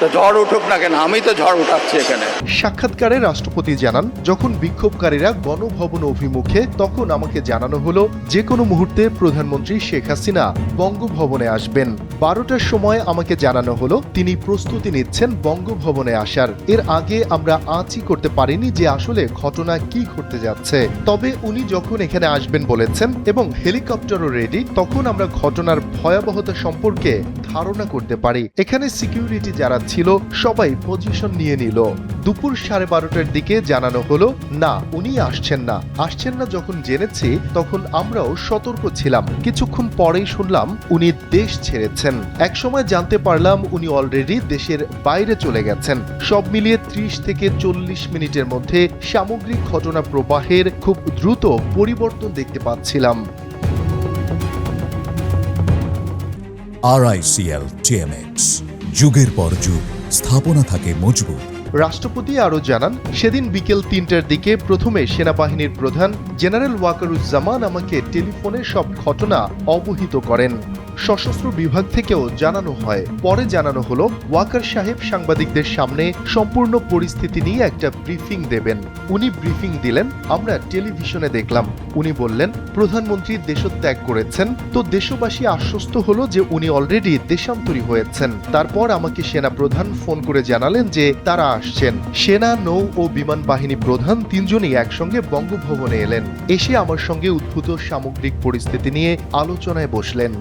তো ঝড় উঠুক না কেন, আমি তো ঝড় উঠাচ্ছি এখানে। সাক্ষাৎকারে রাষ্ট্রপতি জানান, যখন বিক্ষোভকারীরা গণভবন অভিমুখে, তখন আমাকে জানানো হলো যে কোনো মুহূর্তে প্রধানমন্ত্রী শেখ হাসিনা বঙ্গভবনে আসবেন। 12টার সময় আমাকে জানানো হলো তিনি প্রস্তুতি নিচ্ছেন বঙ্গভবনে আসার। এর আগে আমরা আঁচই করতে পারিনি যে আসলে ঘটনা কি ঘটতে যাচ্ছে। তবে উনি যখন এখানে আসবেন বলেছেন এবং হেলিকপ্টারও রেডি, তখন আমরা ঘটনার ভয়াবহতা সম্পর্কে ধারণা করতে পারি। এখানে সিকিউরিটি যারা ছিল সবাই পজিশন নিয়ে নিল। দুপুর 12:30টার দিকে জানানো হলো না, উনি আসছেন না। যখন জেনেছি তখন আমরাও সতর্ক ছিলাম। কিছুক্ষণ পরেই শুনলাম উনি দেশ ছেড়েছেন। একসময় জানতে পারলাম উনি অলরেডি দেশের বাইরে চলে গেছেন। সব মিলিয়ে 30 থেকে 40 মিনিটের মধ্যে সামগ্রিক ঘটনা প্রবাহের খুব দ্রুত পরিবর্তন দেখতে পাচ্ছিলাম। RICL TMX, যুগের পর যুগ স্থাপনা থাকে মজবুত। রাষ্ট্রপতি আরও জানান, সেদিন বিকেল 3টার দিকে প্রথমে সেনাবাহিনীর প্রধান জেনারেল ওয়াকারুজ্জামান আমাকে টেলিফোনে সব ঘটনা অবহিত করেন। সশস্ত্র বিভাগ থেকেও জানানো হয়। পরে জানানো হলো ওয়াকার সাহেব সাংবাদিকদের সামনে সম্পূর্ণ পরিস্থিতি নিয়ে একটা ব্রিফিং দেবেন। উনি ব্রিফিং দিলেন, আমরা টেলিভিশনে দেখলাম। উনি বললেন প্রধানমন্ত্রী দেশত্যাগ করেছেন, তো দেশবাসী আশ্বস্ত হলো যে উনি অলরেডি দেশান্তরী হয়েছেন। তারপর আমাকে সেনা প্রধান ফোন করে জানালেন যে তারা আসছেন। সেনা, নৌ ও বিমান বাহিনী প্রধান 3 জনই একসঙ্গে বঙ্গভবনে এলেন। এসে আমার সঙ্গে উদ্ভূত সামগ্রিক পরিস্থিতি নিয়ে আলোচনায় বসলেন।